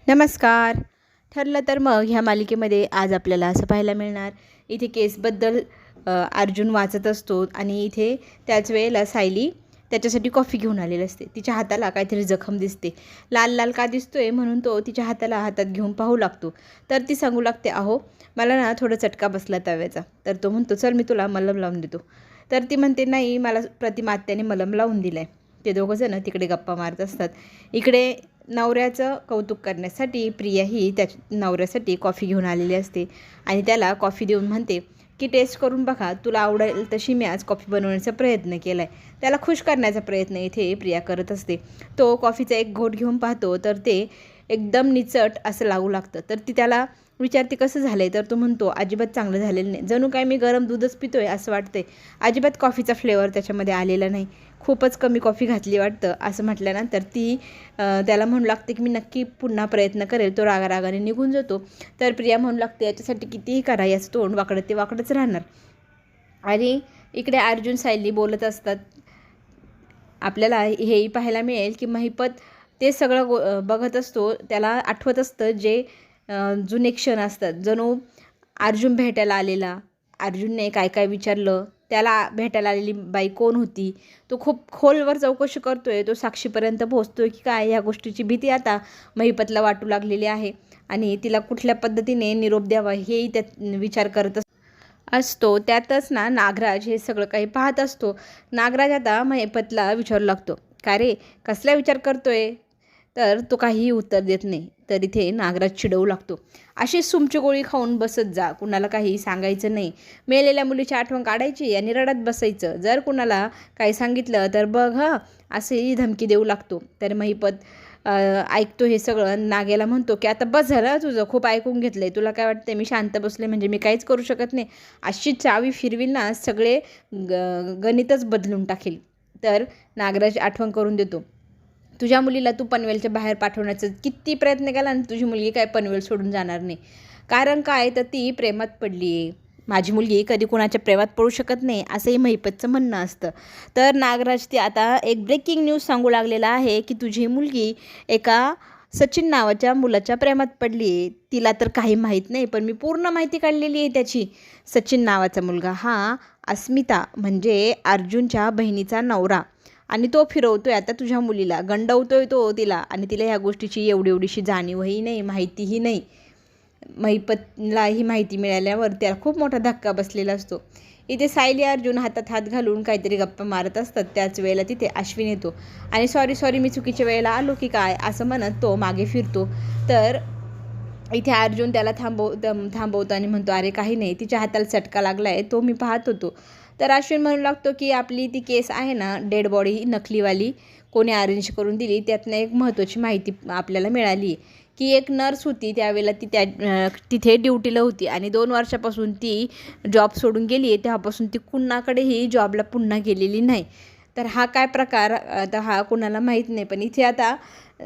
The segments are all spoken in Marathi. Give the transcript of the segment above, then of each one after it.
नमस्कार. ठरलं तर मग ह्या मालिकेमध्ये आज आपल्याला असं पाहायला मिळणार, इथे केसबद्दल अर्जुन वाचत असतो आणि इथे त्याच वेळेला सायली त्याच्यासाठी कॉफी घेऊन आलेली असते. तिच्या हाताला काहीतरी जखम दिसते. लाल लाल का दिसतोय म्हणून तो तिच्या हाताला हातात घेऊन पाहू लागतो. तर ती सांगू लागते, अहो मला ना थोडं चटका बसला तव्याचा. तर तो म्हणतो, चल मी तुला मलम लावून देतो. तर ती म्हणते, नाही मला प्रतिमा आत्याने मलम लावून दिलं आहे. ते दोघंजणं तिकडे गप्पा मारत असतात. इकडे नवऱ्याचं कौतुक करण्यासाठी प्रिया ही त्याच्या नवऱ्यासाठी कॉफी घेऊन आलेली असते आणि त्याला कॉफी देऊन म्हणते की टेस्ट करून बघा, तुला आवडेल तशी मी आज कॉफी बनवण्याचा प्रयत्न केला आहे. त्याला खुश करण्याचा प्रयत्न इथे प्रिया करत असते. तो कॉफीचा एक घोट घेऊन पाहतो तर ते एकदम निचट असं लागू लागतं. तर ती त्याला विचारते, कसं झालं आहे? तर तो म्हणतो, अजिबात चांगलं झालेलं नाही, जणू काय मी गरम दूधच पितो आहे असं वाटतंय. अजिबात कॉफीचा फ्लेवर त्याच्यामध्ये आलेला नाही, खूपच कमी कॉफी घातली वाटतं. असं म्हटल्यानंतर ती त्याला म्हणू लागते की मी नक्की पुन्हा प्रयत्न करेल. तो रागारागाने निघून जातो. तर प्रिया म्हणू लागते, याच्यासाठी कितीही करा, याचं तोंड वाकडं ते वाकडंच राहणार. आणि इकडे अर्जुन सायली बोलत असतात. आपल्याला हेही पाहायला मिळेल की महिपत ते सगळं बघत असतो. त्याला आठवत असतं जे जुने क्षण असतात. जणू अर्जुन भेटायला आलेला, अर्जुनने काय काय विचारलं, त्याला भेटायला आलेली बाई कोण होती, तो खूप खोलवर चौकशी करतोय. तो साक्षीपर्यंत पोहोचतोय की काय, ह्या गोष्टीची भीती आता महिपतला वाटू लागलेली आहे आणि तिला कुठल्या पद्धतीने निरोप द्यावा हेही त्यात विचार करत असतो. त्यातच ना नागराज हे सगळं काही पाहत असतो. नागराज आता महिपतला विचारू लागतो, का रे कसला विचार करतोय? तर तो काहीही उत्तर देत नाही. तर इथे नागराज चिडवू लागतो, अशी सुमची गोळी खाऊन बसत जा, कुणाला काही सांगायचं नाही. मेलेल्या मुलीची आठवण काढायची आणि रडत बसायचं. जर कुणाला काही सांगितलं तर बघ असेही धमकी देऊ लागतो. तर महिपत ऐकतो हे सगळं. नाग्याला म्हणतो की आता बस झालं तुझं, खूप ऐकून घेतलं आहे. तुला काय वाटतं मी शांत बसले म्हणजे मी काहीच करू शकत नाही? अशी चावी फिरवील ना सगळे गणितच बदलून टाकेल. तर नागराज आठवण करून देतो, तुझ्या मुलीला तू पनवेलच्या बाहेर पाठवण्याचा किती प्रयत्न केला आणि तुझी मुलगी काय पनवेल सोडून जाणार नाही. कारण काय, तर ती प्रेमात पडली आहे. माझी मुलगी कधी कुणाच्या प्रेमात पडू शकत नाही असंही महिपतचं म्हणणं असतं. तर नागराज ती आता एक ब्रेकिंग न्यूज सांगू लागलेला आहे की तुझी मुलगी एका सचिन नावाच्या मुलाच्या प्रेमात पडली आहे. तिला तर काही माहीत नाही, पण मी पूर्ण माहिती काढलेली आहे त्याची. सचिन नावाचा मुलगा हा अस्मिता म्हणजे अर्जुनच्या बहिणीचा नवरा, आणि तो फिरवतोय आता तुझ्या मुलीला, गंडवतोय तो तिला, आणि तिला ह्या गोष्टीची एवढीशी जाणीवही नाही, माहितीही नाही. महिपतला ही माहिती मिळाल्यावर त्याला खूप मोठा धक्का बसलेला असतो. इथे सायली अर्जुन हातात हात घालून काहीतरी गप्पा मारत असतात. त्याच वेळेला तिथे अश्विन येतो आणि सॉरी मी चुकीच्या वेळेला आलो की काय असं म्हणत तो मागे फिरतो. तर इथे अर्जुन त्याला थांबवतो आणि म्हणतो, अरे काही नाही, तिच्या हाताला चटका लागला आहे, तो मी पाहत होतो. तर अश्विन म्हणू लागतो की आपली ती केस आहे ना, डेड बॉडी नकलीवाली कोणी अरेंज करून दिली, त्यातनं एक महत्त्वाची माहिती आपल्याला मिळाली की एक नर्स होती, त्यावेळेला ती तिथे ड्युटीला होती आणि 2 वर्षापासून ती जॉब सोडून गेली आहे. तेव्हापासून ती कुणाकडेही जॉबला पुन्हा गेलेली नाही. तर हा काय प्रकार आता हा कुणाला माहीत नाही. पण इथे आता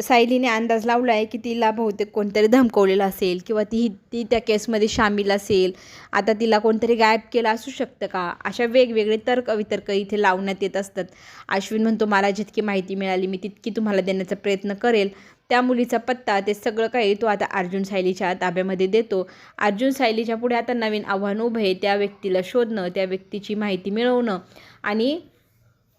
सायलीने अंदाज लावला आहे की तिला बहुतेक कोणतरी धमकवलेलं असेल किंवा ती त्या केसमध्ये सामील असेल. आता तिला कोणतरी गायब केलं असू शकतं का, अशा वेगवेगळे तर्कवितर्क इथे लावण्यात येत असतात. अश्विन म्हणतो, मला जितकी माहिती मिळाली मी तितकी तुम्हाला देण्याचा प्रयत्न करेल. त्या मुलीचा पत्ता ते सगळं काही तो आता अर्जुन सायलीच्या ताब्यामध्ये देतो. अर्जुन सायलीच्या पुढे आता नवीन आव्हान उभं आहे, त्या व्यक्तीला शोधणं, त्या व्यक्तीची माहिती मिळवणं आणि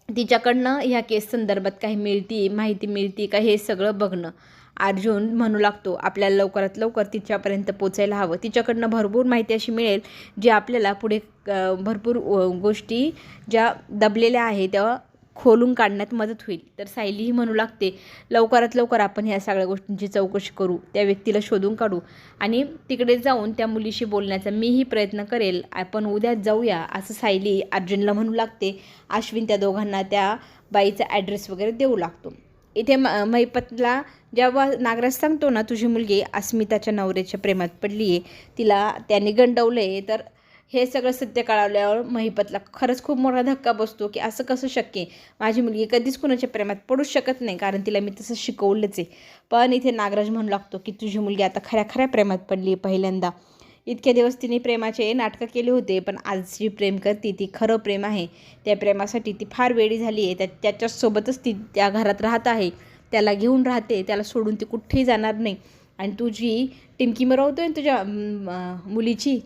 तिच्याकडनं ह्या केस संदर्भात काही माहिती मिळती का हे सगळं बघणं. अर्जुन म्हणू लागतो, आपल्याला लवकरात लवकर तिच्यापर्यंत पोचायला हवं. तिच्याकडनं भरपूर माहिती अशी मिळेल जी आपल्याला पुढे भरपूर गोष्टी ज्या दबलेल्या आहेत त्या खोलून काढण्यात मदत होईल. तर सायलीही म्हणू लागते, लवकरात लवकर आपण ह्या सगळ्या गोष्टींची चौकशी करू, त्या व्यक्तीला शोधून काढू आणि तिकडे जाऊन त्या मुलीशी बोलण्याचा मीही प्रयत्न करेल. आपण उद्याच जाऊया असं सायली अर्जुनला म्हणू लागते. अश्विन त्या दोघांना त्या बाईचा ॲड्रेस वगैरे देऊ लागतो. इथे महिपतला जेव्हा नागराज सांगतो ना, तुझी मुलगी अस्मिताच्या नवऱ्याच्या प्रेमात पडली आहे, तिला त्याने गंडवलं आहे, तर हे सगळं सत्य कळवल्यावर महिपतला खरंच खूप मोठा धक्का बसतो की असं कसं शक्य आहे. माझी मुलगी कधीच कुणाच्या प्रेमात पडूच शकत नाही, कारण तिला मी तसं शिकवलंच आहे. पण इथे नागराज म्हणू लागतो की तुझी मुलगी आता खऱ्या प्रेमात पडली पहिल्यांदा. इतके दिवस तिने प्रेमाचे नाटकं केले होते, पण आज जी प्रेम करते ती खरं प्रेम आहे. त्या प्रेमासाठी ती फार वेडी झाली आहे. त्याच्यासोबतच ती त्या घरात राहत आहे, त्याला घेऊन राहते, त्याला सोडून ती कुठेही जाणार नाही. आणि तुझी टिमकी मिरवतोय ना तुझ्या मुलीची,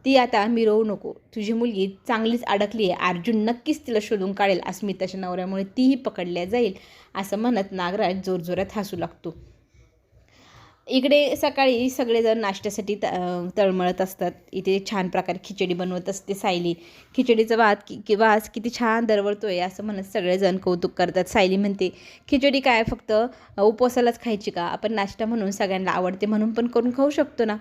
ती आता मिरवू नको. तुझी मुलगी चांगलीच अडकली आहे. अर्जुन नक्कीच तिला शोधून काढेल. अस्मिताच्या नवऱ्यामुळे तीही पकडल्या जाईल, असं म्हणत नागराज जोरजोरात हसू लागतो. इकडे सकाळी सगळेजण नाश्त्यासाठी तळमळत असतात. इथे छान प्रकारे खिचडी बनवत असते सायली. खिचडीचा वास किती छान दरवळतोय असं म्हणत सगळेजण कौतुक करतात. सायली म्हणते, खिचडी काय फक्त उपवासालाच खायची का? आपण नाश्ता म्हणून सगळ्यांना आवडते म्हणून पण करून खाऊ शकतो ना.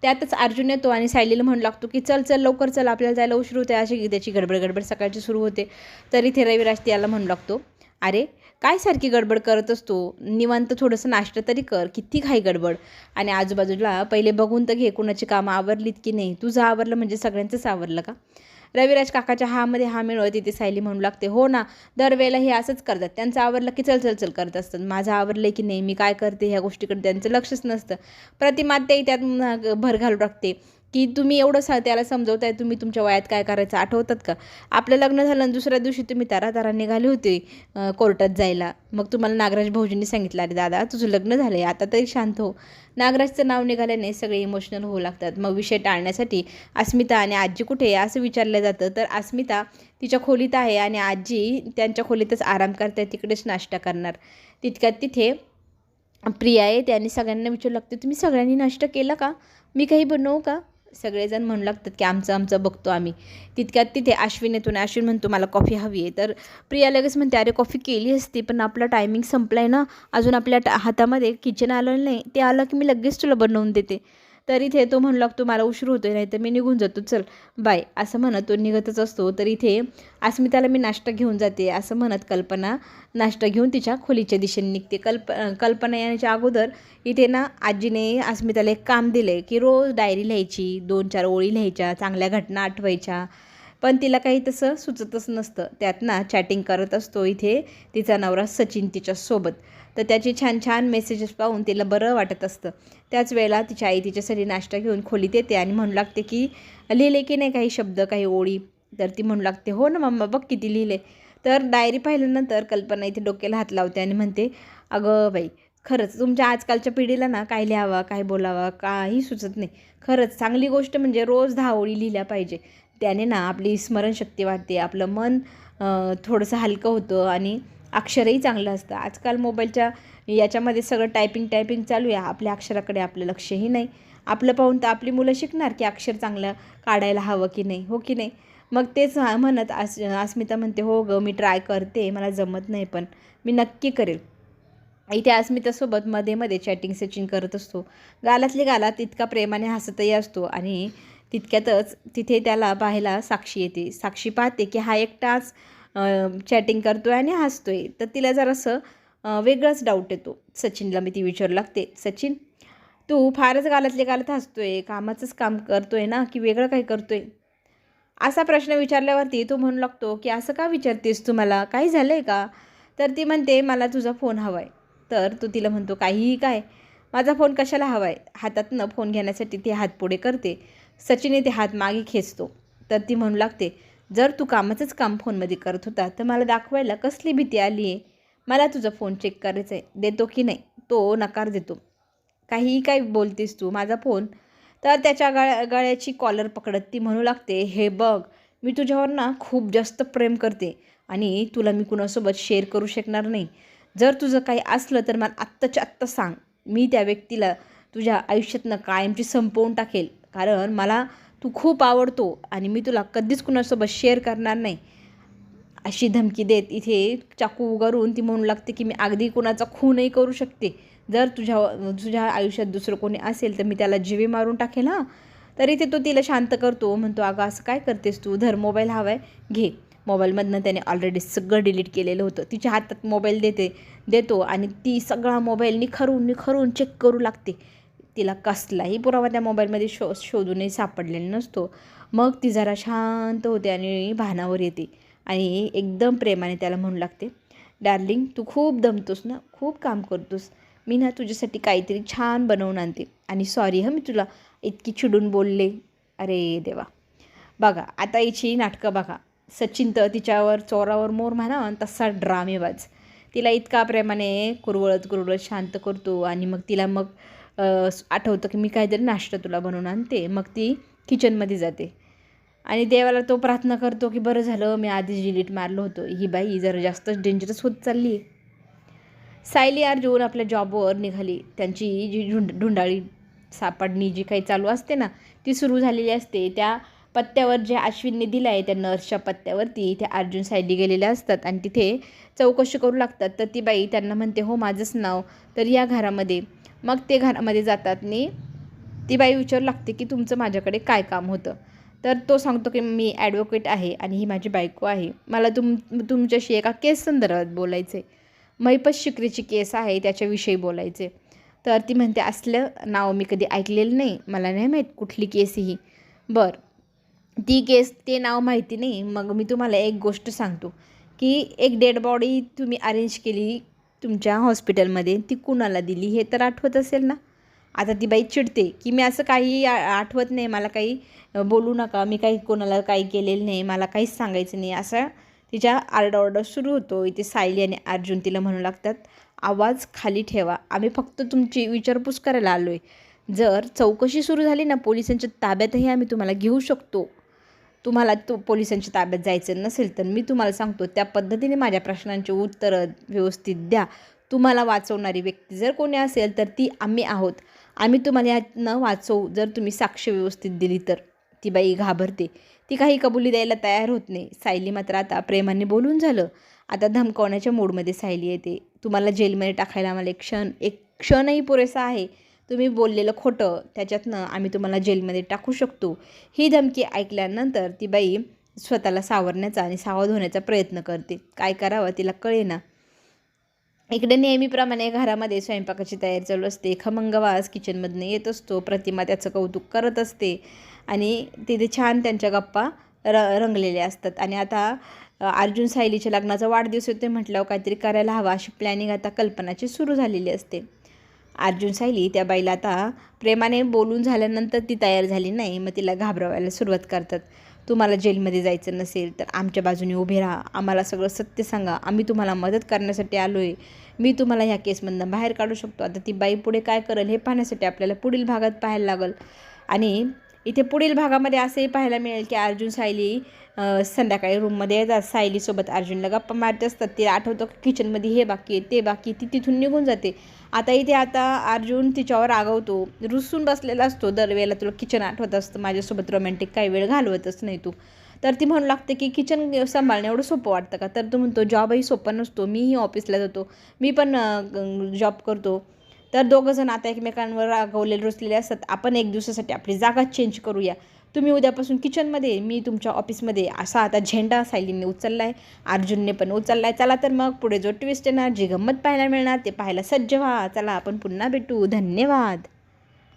त्यातच अर्जुन येतो आणि सायलीला म्हणू लागतो की चल चल लवकर चल, आपल्याला जायला उशीर होते. अशी त्याची गडबड सकाळची सुरू होते. तर इथे रविराज त्याला म्हणू लागतो, अरे काय सारखी गडबड करत असतो, निवांत थोडंसं नाश्ता तरी कर, किती घाई गडबड. आणि आजूबाजूला पहिले बघून तर घे कुणाची कामं आवरलीत की नाही. तुझं आवरलं म्हणजे सगळ्यांचंच आवरलं का? रविराज काकाच्या हामध्ये हा मिळवत इथे सायली म्हणू लागते, हो ना, दरवेळेला हे असंच करतात. त्यांचं आवरलं की चल चल चल करत असतात. माझं आवरलं की नाही, मी काय करते ह्या गोष्टीकडे त्यांचं लक्षच नसतं. प्रतिमात्याही त्यात भर घालू लागते की तुम्ही एवढं त्याला समजवताय, तुम्ही तुमच्या वयात काय करायचं आठवतात का? आपलं लग्न झालं आणि दुसऱ्या दिवशी तुम्ही तारा निघाले होते कोर्टात जायला. मग तुम्हाला नागराज भाऊजींनी सांगितलं, अरे दादा तुझं लग्न झालं आहे, आता तरी शांत हो. नागराजचं नाव निघाल्याने सगळे इमोशनल होऊ लागतात. मग विषय टाळण्यासाठी अस्मिता आणि आजी कुठे असं विचारलं जातं. तर अस्मिता तिच्या खोलीत आहे आणि आजी त्यांच्या खोलीतच आराम करते, तिकडेच नाश्ता करणार. तितक्यात तिथे प्रिया येते आणि सगळ्यांना विचारू लागते, तुम्ही सगळ्यांनी नाश्ता केला का? मी काही बनवू का? सगळेजण म्हणू लागतात की आमचं बघतो आम्ही. तितक्यात तिथे अश्विन येतो आणि अश्विन म्हणतो, मला कॉफी हवी आहे. तर प्रिया लगेच म्हणते, अरे कॉफी केली असती पण आपला टायमिंग संपला आहे ना, अजून आपल्या हातामध्ये किचन आलं नाही, ते आलं की मी लगेच तुला बनवून देते. तर इथे तो म्हणू लागतो, मला उशीर होतोय, नाही तर मी निघून जातो, चल बाय, असं म्हणत तो निघतच असतो. तर इथे अस्मिताला मी नाश्ता घेऊन जाते असं म्हणत कल्पना नाश्ता घेऊन तिच्या खोलीच्या दिशेने निघते. कल्पना येण्याच्या अगोदर इथे ना आजीने अस्मिताला एक काम दिले की रोज डायरी लिहायची, 2-4 ओळी लिहायच्या, चांगल्या घटना आठवायच्या. पण तिला काही तसं सुचतच नसतं. त्यात ना चॅटिंग करत असतो इथे तिचा नवरा सचिन तिच्यासोबत. तर त्याचे छान छान मेसेजेस पाहून तिला बरं वाटत असतं. त्याच वेळेला तिची आई तिच्यासाठी नाश्ता घेऊन खोलीत येते आणि म्हणू लागते की लिहिले की नाही काही शब्द, काही ओळी? तर ती म्हणू लागते, हो ना मम्मा, बघ किती लिहिले. तर डायरी पाहिल्यानंतर कल्पना इथे डोक्याला हात लावते आणि म्हणते, अगं बाई, खरंच तुमच्या आजकालच्या पिढीला ना काय लिहावा, काय बोलावा काही सुचत नाही. खरंच चांगली गोष्ट म्हणजे रोज 10 ओळी लिहिल्या पाहिजे. त्याने ना आपली स्मरणशक्ती वाढते, आपलं मन थोडंसं हलकं होतं आणि अक्षरही चांगलं असतं. आजकाल मोबाईलच्या याच्यामध्ये सगळं टायपिंग चालू आहे, आपल्या अक्षराकडे आपलं लक्षही नाही. आपलं पाहून तर आपली मुलं शिकणार की अक्षर चांगलं काढायला हवं की नाही, हो की नाही? मग तेच म्हणत अस्मिता म्हणते, हो गं मी ट्राय करते, मला जमत नाही पण मी नक्की करेल. इथे अस्मितासोबत मध्ये चॅटिंग सचिन करत असतो. गालातली गालात इतका प्रेमाने हसतही असतो आणि तितक्यातच तिथे त्याला पाहायला साक्षी येते. साक्षी पाहते की हा एकटाच चॅटिंग करतोय आणि हसतोय. तर तिला जरासं वेगळाच डाऊट येतो. सचिनला मी ती विचारू लागते, सचिन तू फारच गालातल्या गालात हसतोय, कामाचंच काम करतोय ना की वेगळं काही करतोय? असा प्रश्न विचारल्यावरती तो म्हणू लागतो की असं का विचारतेस तू मला, काही झालं आहे का? तर ती म्हणते, मला तुझा फोन हवा आहे. तर तो तिला म्हणतो, काहीही काय? माझा फोन कशाला हवा आहे? हातातनं फोन घेण्यासाठी ती हात पुढे करते. सचिन ते हात मागे खेचतो. तर ती म्हणू लागते, जर तू कामाचंच काम फोनमध्ये करत होता तर मला दाखवायला कसली भीती आली आहे? मला तुझा फोन चेक करायचा आहे, देतो की नाही? तो नकार देतो. काहीही काय बोलतेस तू, माझा फोन? तर त्याच्या गळ्याची कॉलर पकडत ती म्हणू लागते, हे बघ, मी तुझ्यावर ना खूप जास्त प्रेम करते आणि तुला मी कुणासोबत शेअर करू शकणार नाही. जर तुझं काही असलं तर मला आत्ताच्या आत्ता सांग. मी त्या व्यक्तीला तुझ्या आयुष्यातनं कायमची संपवून टाकेल. कारण मला तू खूप आवडतो आणि मी तुला कधीच कुणासोबत शेअर करणार नाही. अशी धमकी देत इथे चाकू उगारून ती म्हणू लागते की मी अगदी कुणाचा खूनही करू शकते. जर तुझ्या आयुष्यात दुसरं कोणी असेल तर मी त्याला जीवे मारून टाकेल हां. तर इथे तो तिला शांत करतो. म्हणतो, अगं असं काय करतेस तू? धर मोबाईल हवा आहे, घे. मोबाईलमधनं त्याने ऑलरेडी सगळं डिलीट केलेलं होतं. तिच्या हातात मोबाईल देतो आणि ती सगळा मोबाईल निखरून चेक करू लागते. तिला कसलाही पुरावा त्या मोबाईलमध्ये शोधूनही सापडलेला नसतो. मग ती जरा शांत होते आणि भानावर येते आणि एकदम प्रेमाने त्याला म्हणू लागते, डार्लिंग तू खूप दमतोस ना, खूप काम करतोस. मी ना तुझ्यासाठी काहीतरी छान बनवून आणते आणि सॉरी मी तुला इतकी चिडून बोलले. अरे देवा, बघा आता हिची नाटकं बघा. सचिन तर तिच्यावर चोरावर मोर म्हणा तसा ड्रामेबाज. तिला इतका प्रेमाने कुरवळत शांत करतो आणि मग तिला आठवतं की मी काहीतरी नाश्ता तुला बनवून आणते. मग ती किचनमध्ये जाते आणि देवाला तो प्रार्थना करतो की बरं झालं मी आधीच डिलीट मारलं होतं, ही बाई जरा जास्तच डेंजरस होत चालली आहे. सायली अर्जुन आपल्या जॉबवर निघाली. त्यांची जी ढुंढाळी सापडणी जी काही चालू असते ना, ती सुरू झालेली असते. त्या पत्त्यावर जे अश्विनने दिलं आहे, त्या नर्सच्या पत्त्यावरती ते अर्जुन सायली गेलेले असतात आणि तिथे चौकशी करू लागतात. तर ती बाई त्यांना म्हणते, हो माझंच नाव, तर या घरामध्ये. मग ते घरामध्ये जातात आणि ती बाई विचारू लागते की तुमचं माझ्याकडे काय काम होतं. तर तो सांगतो की मी ॲडव्होकेट आहे आणि ही माझी बायको आहे. मला तुमच्याशी एका केस संदर्भात बोलायचं आहे. महिपत शिकरीची केस आहे त्याच्याविषयी बोलायचे. तर ती म्हणते असलं नाव मी कधी ऐकलेलं नाही, मला नाही माहीत कुठली केस ही. बरं, ती केस ते नाव माहिती नाही. मग मी तुम्हाला एक गोष्ट सांगतो की एक डेड बॉडी तुम्ही अरेंज केली तुमच्या हॉस्पिटलमध्ये, ती कुणाला दिली हे तर आठवत असेल ना. आता ती बाई चिडते की मी असं काही आठवत नाही, मला काही बोलू नका, मी काही कोणाला काही केलेलं नाही, मला काहीच सांगायचं नाही, असं तिच्या आरडाओरडा सुरू होतो. इथे सायली आणि अर्जुन तिला म्हणू लागतात, आवाज खाली ठेवा, आम्ही फक्त तुमची विचारपूस करायला आलो आहे. जर चौकशी सुरू झाली ना पोलिसांच्या ताब्यातही आम्ही तुम्हाला घेऊ शकतो. तुम्हाला पोलिसांच्या ताब्यात जायचं नसेल तर मी तुम्हाला सांगतो त्या पद्धतीने माझ्या प्रश्नांची उत्तरं व्यवस्थित द्या. तुम्हाला वाचवणारी व्यक्ती जर कोणी असेल तर ती आम्ही आहोत. आम्ही तुम्हाला यातनं वाचवू जर तुम्ही साक्ष व्यवस्थित दिली तर. ती बाई घाबरते, ती काही कबुली द्यायला तयार होत नाही. सायली मात्र आता प्रेमाने बोलून झालं, आता धमकावण्याच्या मूडमध्ये सायली येते. तुम्हाला जेलमध्ये टाकायला आम्हाला एक क्षणही पुरेसा आहे. तुम्ही बोललेलं खोटं, त्याच्यातनं आम्ही तुम्हाला जेलमध्ये टाकू शकतो. ही धमकी ऐकल्यानंतर ती बाई स्वतःला सावरण्याचा आणि सावध होण्याचा प्रयत्न करते. काय करावं तिला कळेना. इकडे नेहमीप्रमाणे घरामध्ये स्वयंपाकाची तयारी चालू असते. खमंग वास किचनमधनं येत असतो. प्रतिमा त्याचं कौतुक करत असते आणि तिथे छान त्यांच्या गप्पा रंगलेल्या असतात. आणि आता अर्जुन सायलीच्या लग्नाचा वाढदिवस होते म्हटल्यावर काहीतरी करायला हवा अशी प्लॅनिंग आता कल्पनाची सुरू झालेली असते. अर्जुन सायली त्या बाईला आता प्रेमाने बोलून झाल्यानंतर ती तयार झाली नाही. मग तिला घाबरवायला सुरुवात करतात. तुम्हाला जेलमध्ये जायचं नसेल तर आमच्या बाजूने उभे राहा, आम्हाला सगळं सत्य सांगा, आम्ही तुम्हाला मदत करण्यासाठी आलो आहे, मी तुम्हाला ह्या केसमधनं बाहेर काढू शकतो. आता ती बाई पुढे काय करेल हे पाहण्यासाठी आपल्याला पुढील भागात पाहायला लागेल. आणि इथे पुढील भागामध्ये असंही पाहायला मिळेल की अर्जुन सायली संध्याकाळी रूममध्ये येतात. सायलीसोबत अर्जुनला गप्पा मारत असतात. तिला आठवतं की किचनमध्ये हे बाकी आहे ते बाकी, ती तिथून निघून जाते. आता अर्जुन तिच्यावर रागवतो, रुसून बसलेला असतो. दरवेळेला तुला किचन आठवत असतं, माझ्यासोबत रोमॅन्टिक काही वेळ घालवतच नाही तू. तर ती म्हणू लागते की किचन सांभाळणं एवढं सोपं वाटतं का. तर तो म्हणतो जॉबही सोपा नसतो, मीही ऑफिसला जातो, मी पण जॉब करतो. तर दोघंजण आता एकमेकांवर रागवलेले रुसलेले असतात. आपण एक दिवसासाठी आपली जागा चेंज करूया, तुम्ही उद्यापासून किचनमध्ये, मी तुमच्या ऑफिसमध्ये, असा आता झेंडा सायलीने उचलला आहे, अर्जुनने पण उचलला आहे. चला तर मग पुढे जो ट्विस्ट येणार, जी गंमत पाहायला मिळणार ते पाहायला सज्ज व्हा. चला आपण पुन्हा भेटू. धन्यवाद.